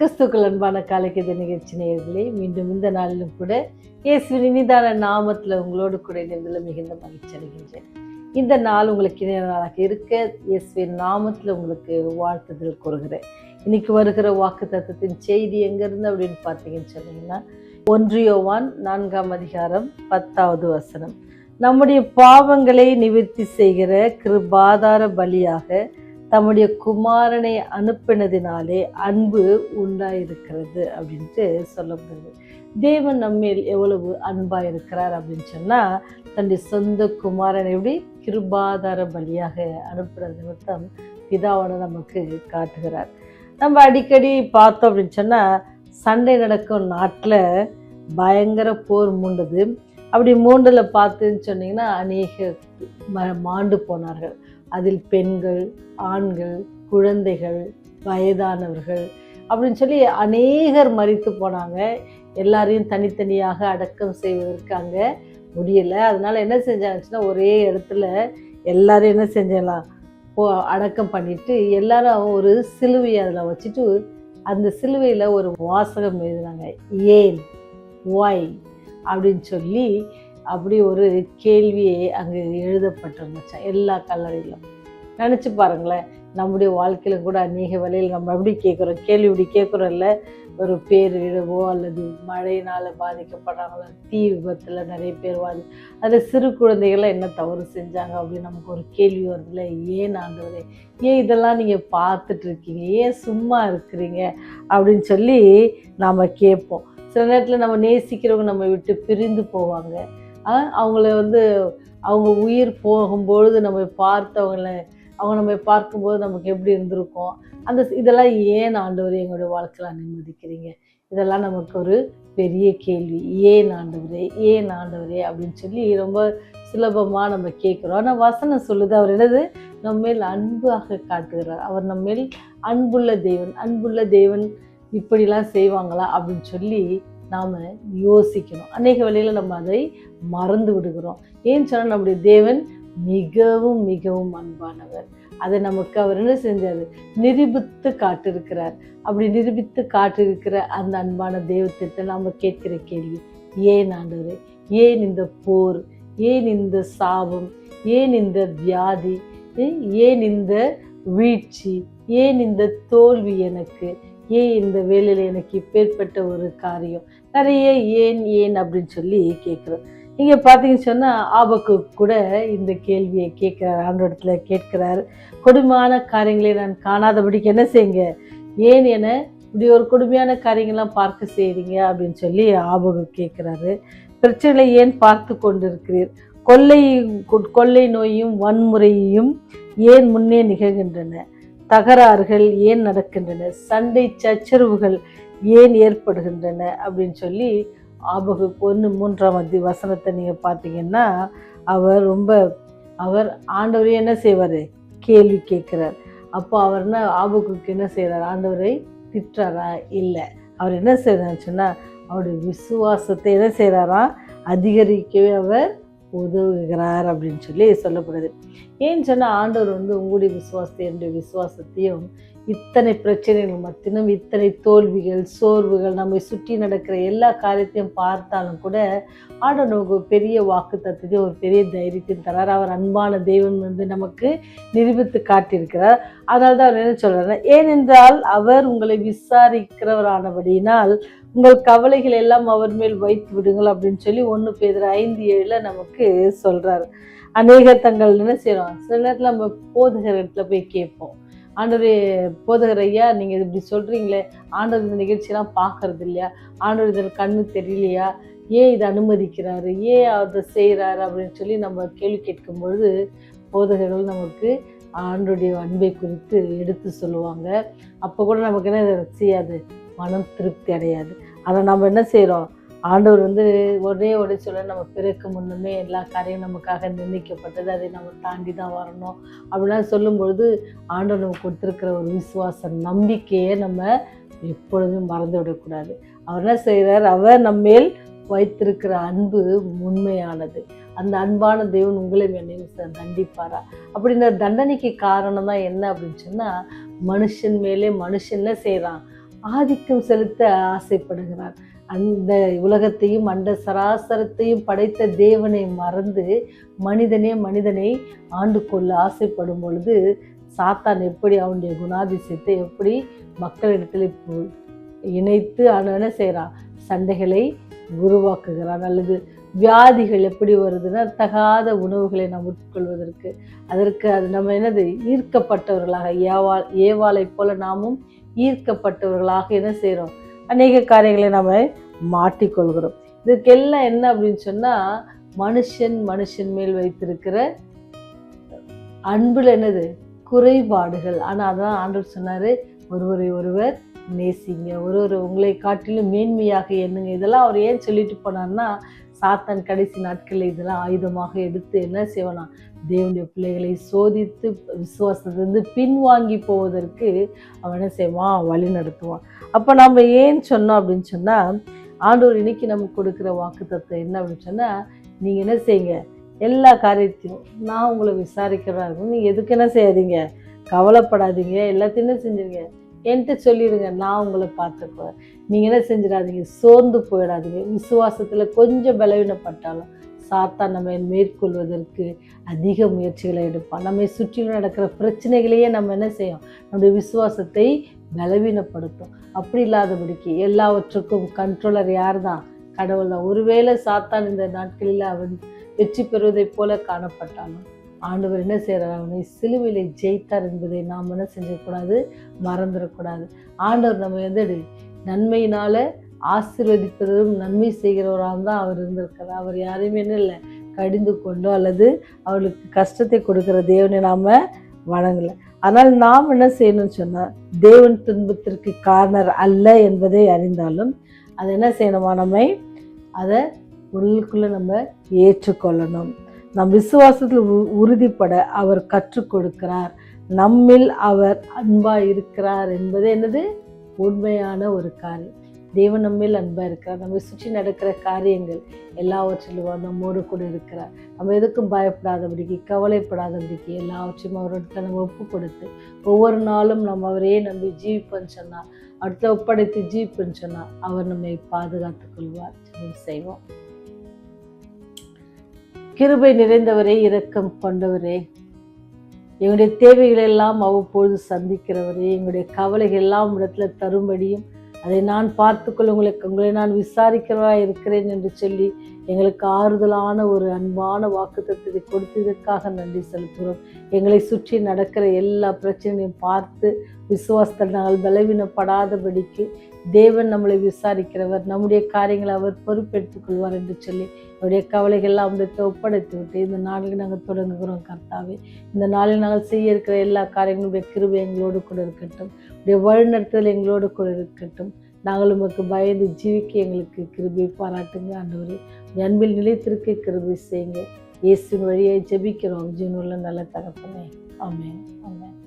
கிறிஸ்துக்கள் அன்பான காலைக்கித நிகழ்ச்சி நேயர்களே, மீண்டும் இந்த நாளிலும் கூட இயேசுவின் இனிதான நாமத்தில் உங்களோடு கூட இணைந்ததில் மிகுந்த மகிழ்ச்சி அடைகின்றேன். இந்த நாள் உங்களுக்கு இணைய நாளாக இருக்க இயேசுவின் நாமத்தில் உங்களுக்கு வாழ்த்துதல் கூறுகிறேன். இன்னைக்கு வருகிற வாக்கு தத்தத்தின் செய்தி எங்கிருந்து அப்படின்னு பார்த்தீங்கன்னு சொன்னீங்கன்னா, 1 யோவான் 4:10 நம்முடைய பாவங்களை நிவர்த்தி செய்கிற கிருபாதார பலியாக தம்முடைய குமாரனை அனுப்பினதினாலே அன்பு உண்டாயிருக்கிறது அப்படின்ட்டு சொல்லப்படுது. தேவன் நம்மேல் எவ்வளவு அன்பாயிருக்கிறார் அப்படின்னு சொன்னால், தன்னுடைய சொந்த குமாரனை எப்படி கிருபாதார பலியாக அனுப்பினது நிமித்தம் பிதாவோட நமக்கு காட்டுகிறார். நம்ம அடிக்கடி பார்த்தோம் அப்படின்னு சொன்னால், சண்டை நடக்கும் நாட்டில் பயங்கர போர் மூண்டது. அப்படி மூண்டில் பார்த்துன்னு சொன்னீங்கன்னா, அநேக மாண்டு போனார்கள். அதில் பெண்கள், ஆண்கள், குழந்தைகள், வயதானவர்கள் அப்படின்னு சொல்லி அநேகர் மரித்து போனாங்க. எல்லாரையும் தனித்தனியாக அடக்கம் செய்வதற்கு அங்கே முடியலை. அதனால என்ன செஞ்சாச்சுன்னா, ஒரே இடத்துல எல்லாரும் என்ன செஞ்சலாம், அடக்கம் பண்ணிட்டு எல்லாரும் ஒரு சிலுவையை அதில் வச்சுட்டு அந்த சிலுவையில் ஒரு வாசகம் எழுதினாங்க, ஏன், ஒய் அப்படின்னு சொல்லி. அப்படி ஒரு கேள்வியை அங்கே எழுதப்பட்டிருந்துச்சா எல்லா கல்லறையிலும். நினச்சி பாருங்களேன், நம்முடைய வாழ்க்கையில் கூட அநேக வேளையில் நம்ம எப்படி கேட்குறோம், கேள்வி இப்படி கேட்குறோம்ல, ஒரு பேரிடவோ அல்லது மழையினால் பாதிக்கப்படுறாங்களோ, தீ விபத்தில் நிறைய பேர் அதில் சிறு குழந்தைகள்லாம் என்ன தவறு செஞ்சாங்க அப்படின்னு நமக்கு ஒரு கேள்வி வருதுல்ல. ஏன் ஆண்டவரே, ஏன் இதெல்லாம் நீங்கள் பார்த்துட்ருக்கீங்க, ஏன் சும்மா இருக்கிறீங்க அப்படின்னு சொல்லி நாம் கேட்போம். சில நேரத்தில் நம்ம நேசிக்கிறவங்க நம்ம விட்டு பிரிந்து போவாங்க. அவங்கள அவங்க உயிர் போகும்பொழுது நம்ம அவங்க நம்ம பார்க்கும்போது நமக்கு எப்படி இருந்திருக்கும். இதெல்லாம் ஏன் ஆண்டவரே எங்களுடைய வாழ்க்கையில் அனுமதிக்கிறீங்க, இதெல்லாம் நமக்கு ஒரு பெரிய கேள்வி. ஏன் ஆண்டவரே, ஏன் ஆண்டவரே அப்படின்னு சொல்லி ரொம்ப சுலபமாக நம்ம கேட்குறோம். ஆனால் வசனம் சொல்லுது, அவர் என்னது நம்மேல் அன்பாக காட்டுகிறார். அவர் நம்மேல் அன்புள்ள தேவன். அன்புள்ள தேவன் இப்படிலாம் செய்வாங்களா அப்படின்னு சொல்லி நாம் யோசிக்கணும். அநேக வேளையில் நம்ம அதை மறந்து விடுகிறோம். ஏன்னு சொன்னால், நம்முடைய தேவன் மிகவும் மிகவும் அன்பானவர். அதை நமக்கு அவர் என்ன செஞ்சார், நிரூபித்து காட்டிருக்கிறார். அப்படி நிரூபித்து காட்டிருக்கிற அந்த அன்பான தெய்வத்தை நாம் கேட்கிற கேள்வி, ஏன் ஆண்டவரே, ஏன் இந்த போர், ஏன் இந்த சாபம், ஏன் இந்த வியாதி, ஏன் இந்த வீழ்ச்சி, ஏன் இந்த தோல்வி, எனக்கு ஏன் இந்த வேலையில் எனக்கு இப்பேற்பட்ட ஒரு காரியம், நிறைய ஏன் ஏன் அப்படின்னு சொல்லி கேட்குறோம். இங்கே பார்த்தீங்கன்னு சொன்னால், ஆபக்கு கூட இந்த கேள்வியை கேட்குறார், ஆண்டவரிடத்துல கேட்குறார். கொடுமையான காரியங்களை நான் காணாதபடிக்கு என்ன செய்யுங்க, ஏன் என இப்படி ஒரு கொடுமையான காரியங்கள்லாம் பார்க்க செய்கிறீங்க அப்படின்னு சொல்லி ஆபக்கு கேட்குறாரு. பிரச்சனைகளை ஏன் பார்த்து கொண்டிருக்கிறீர், கொள்ளை நோயும் வன்முறையும் ஏன் முன்னே நிகழ்கின்றன, தகராறுகள் ஏன் நடக்கின்றன, சண்டை சச்சரவுகள் ஏன் ஏற்படுகின்றன அப்படின்னு சொல்லி ஆபகு 1:3 நீங்கள் பார்த்தீங்கன்னா, அவர் ஆண்டவரே என்ன செய்வார், கேள்வி கேட்குறார். அப்போ அவர் ஆபகுக்கு என்ன செய்கிறார், ஆண்டவரை திட்டுறாரா? இல்லை. அவர் என்ன செய்கிறாருன்னு சொன்னால், அவருடைய விசுவாசத்தை என்ன செய்கிறாரா, அதிகரிக்கவே அவர் உதவுகிறார் அப்படின்னு சொல்லி சொல்லப்படுது. ஏன்னு சொன்னால், ஆண்டவர் உங்களுடைய விசுவாசத்தை, என்னுடைய விசுவாசத்தையும் இத்தனை பிரச்சனைகள் மத்தியும், இத்தனை தோல்விகள், சோர்வுகள், நம்மை சுற்றி நடக்கிற எல்லா காரியத்தையும் பார்த்தாலும் கூட ஆண்டவர் நமக்கு ஒரு பெரிய வாக்கு தத்துவத்தையும் ஒரு பெரிய தைரியத்தையும் தரார். அவர் அன்பான தெய்வம் நமக்கு நிரூபித்து காட்டியிருக்கிறார். அதனால தான் அவர் என்ன சொல்றாரு, ஏனென்றால் அவர் உங்களை விசாரிக்கிறவரானபடியினால் உங்கள் கவலைகள் எல்லாம் அவர் மேல் வைத்து விடுங்கள் அப்படின்னு சொல்லி 1 பேதுரு 5:7 நமக்கு சொல்றாரு. அநேகர் தங்கள் என்ன செய்யறோம், சில நேரத்தில் நம்ம போதகர் இடத்துல போய் கேட்போம், ஆண்டவரே போதகர் ஐயா, நீங்கள் இப்படி சொல்கிறீங்களே, ஆண்டவர் இந்த நிகழ்ச்சியெல்லாம் பார்க்கறது இல்லையா, ஆண்டவர் இதில் கண்ணு தெரியலையா, ஏன் இதை அனுமதிக்கிறாரு, ஏன் அதை செய்கிறாரு அப்படின்னு சொல்லி நம்ம கேள்வி கேட்கும்பொழுது போதகர்கள் நமக்கு ஆண்டவருடைய அன்பை குறித்து எடுத்து சொல்லுவாங்க. அப்போ கூட நமக்கு என்ன செய்யாது, மனம் திருப்தி அடையாது. அதை நம்ம என்ன செய்கிறோம், ஆண்டவர் ஒரே சொல்ல, நம்ம பிறகு முன்னுமே எல்லா காரியம் நமக்காக நிர்ணயிக்கப்பட்டது, அதை நம்ம தாண்டி தான் வரணும் அப்படிலாம் சொல்லும்பொழுது ஆண்டவர் நமக்கு கொடுத்துருக்கிற ஒரு விசுவாச நம்பிக்கையை நம்ம எப்பொழுதுமே மறந்து விடக்கூடாது. அவர் என்ன செய்கிறார், அவர் நம்மேல் வைத்திருக்கிற அன்பு உண்மையானது. அந்த அன்பான தேவன் உங்களை என்னையும் தண்டிப்பாரா? அப்படி இந்த தண்டனைக்கு காரணம் தான் என்ன அப்படின்னு சொன்னால், மனுஷன் மேலே மனுஷன் என்ன செய்கிறான், ஆதிக்கம் செலுத்த ஆசைப்படுகிறான். அந்த உலகத்தையும் அண்ட சராசரத்தையும் படைத்த தேவனை மறந்து மனிதனை ஆண்டு கொள்ள ஆசைப்படும் பொழுது சாத்தான் எப்படி அவனுடைய குணாதிசயத்தை எப்படி மக்களிடத்தில் இணைத்து அவன் என்ன செய்கிறான், சண்டைகளை உருவாக்குகிறான். அல்லது வியாதிகள் எப்படி வருதுன்னா, தகாத உணவுகளை நாம் உட்கொள்வதற்கு அதற்கு அது நம்ம என்னது ஈர்க்கப்பட்டவர்களாக ஏவாளை போல நாமும் ஈர்க்கப்பட்டவர்களாக என்ன செய்கிறோம், அநேக காரியங்களை நம்ம மாட்டிக்கொள்கிறோம். இதுக்கெல்லாம் என்ன அப்படின்னு சொன்னால், மனுஷன் மேல் வைத்திருக்கிற அன்புல என்னது குறைபாடுகள். ஆனால் அதான் ஆண்டவர் சொன்னார், ஒருவரை ஒருவர் நேசிங்க, ஒருவர் உங்களை காட்டிலும் மேன்மையாக எண்ணுங்க. இதெல்லாம் அவர் ஏன் சொல்லிட்டு போனார்னா, சாத்தான் கடைசி நாட்களில் இதெல்லாம் ஆயுதமாக எடுத்து என்ன செய்வானா, தேவனுடைய பிள்ளைகளை சோதித்து விசுவாசத்திலிருந்து பின்வாங்கி போவதற்கு அவன் என்ன செய்வான், வழி நடத்துவான். அப்போ நம்ம ஏன் சொன்னோம் அப்படின்னு சொன்னால், ஆண்டவர் இன்னைக்கு நமக்கு கொடுக்குற வாக்குத்தத்தம் என்ன அப்படின்னு சொன்னால், நீங்கள் என்ன செய்யுங்க, எல்லா காரியத்தையும் நான் உங்களை விசாரிக்கிறதா இருக்கும், நீங்கள் எதுக்கு என்ன செய்யாதீங்க, கவலைப்படாதீங்க, எல்லாத்தையும் என்ன செஞ்சுருங்க, என்கிட்ட சொல்லிடுங்க, நான் உங்களை பார்த்துக்குவேன். நீங்கள் என்ன செஞ்சிடாதீங்க, சோர்ந்து போயிடாதீங்க. விசுவாசத்தில் கொஞ்சம் பலவீனப்பட்டாலும் சாத்தான் நம்ம மேற்கொள்வதற்கு அதிக முயற்சிகளை எடுப்பான். நம்மை சுற்றிலும் நடக்கிற பிரச்சனைகளையே நம்ம என்ன செய்யும், நம்முடைய விசுவாசத்தை பலவீனப்படுத்தும். அப்படி இல்லாதபடிக்கு எல்லாவற்றுக்கும் கண்ட்ரோலர் யார் தான், கடவுள் தான். ஒருவேளை சாத்தான் இந்த நாட்களில் அவன் வெற்றி பெறுவதைப் போல காணப்பட்டாலும் ஆண்டவர் என்ன செய்கிறார், அவனை சிலுவையிலே ஜெயித்தார் என்பதை நாம் என்ன செஞ்சக்கூடாது, மறந்துடக்கூடாது. ஆண்டவர் நம்ம எந்த நன்மையினால ஆசீர்வதிப்பதும் நன்மை செய்கிறவராக தான் அவர் இருந்திருக்கிறார். அவர் யாரையுமே என்ன இல்லை கடிந்து கொண்டோ அல்லது அவளுக்கு கஷ்டத்தை கொடுக்குற தேவனை நாம் வணங்கலை. ஆனால் நாம் என்ன செய்யணும்னு சொன்னால், தேவன் துன்பத்திற்கு காரணர் அல்ல என்பதை அறிந்தாலும் அதை என்ன செய்யணுமா, நம்ம அதை உள்ளுக்குள்ளே நம்ம ஏற்றுக்கொள்ளணும். நம் விசுவாசத்தில் உறுதிப்பட அவர் கற்றுக் கொடுக்கிறார். நம்மில் அவர் அன்பாக இருக்கிறார் என்பது என்னது உண்மையான ஒரு காரியம். தேவன் நம்மில் அன்பாக இருக்கிறார். நம்மை சுற்றி நடக்கிற காரியங்கள் எல்லாவற்றிலும் நம்மோடு கூட இருக்கிறார். நம்ம எதுக்கும் பயப்படாதபடிக்கு கவலைப்படாதபடிக்கு எல்லாவற்றையும் அவர்கிட்ட நம்ம ஒப்பு கொடுத்து ஒவ்வொரு நாளும் நம்ம அவரையே நம்பி ஜீவிப்போன்னு சொன்னால், அடுத்த ஒப்படைத்து ஜீவிப்போன்னு சொன்னால் அவர் நம்மை பாதுகாத்துக் கொள்வார். செய்வோம். கிருபை நிறைந்தவரே, இரக்கம் கொண்டவரே, எங்களுடைய தேவைகள் எல்லாம் அவ்வப்பொழுது சந்திக்கிறவரே, எங்களுடைய கவலைகள் எல்லாம் இடத்துல தரும்படியும் அதை நான் பார்த்துக்கொள்ள உங்களை நான் விசாரிக்கிறவராக இருக்கிறேன் என்று சொல்லி எங்களுக்கு ஆறுதலான ஒரு அன்பான வாக்குத்தத்தத்தை கொடுத்ததற்காக நன்றி செலுத்துகிறோம். எங்களை சுற்றி நடக்கிற எல்லா பிரச்சனையும் பார்த்து விசுவாசத்தில் நாங்கள் பலவீனப்படாதபடிக்கு தேவன் நம்மளை விசாரிக்கிறவர், நம்முடைய காரியங்களை அவர் பொறுப்பெடுத்துக் கொள்வார் என்று சொல்லி அவருடைய கவலைகள்லாம் அவருடைய ஒப்படைத்து விட்டு இந்த நாளில் நாங்கள் தொடங்குகிறோம். கர்த்தாவே, இந்த நாளில் நாங்கள் செய்ய இருக்கிற எல்லா காரியங்களுடைய கிருபை எங்களோடு கூட இருக்கட்டும், உடைய வழிநடத்துதல் எங்களோடு கூட இருக்கட்டும். நாங்கள் உமக்கு பயந்து ஜீவிக்க எங்களுக்கு கிருபை பாராட்டுங்க. ஆண்டவரே, அன்பில் நிலைத்திருக்க கிருபை செய்யுங்க. இயேசுவின் வழியை ஜெபிக்கிறோம் ஜீவனுள்ள நல்ல தகப்பனே. ஆமென். ஆமென்.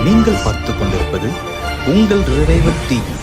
நீங்கள் பார்த்துக் கொண்டிருப்பது உங்கள் ரிவைவர் டிவி.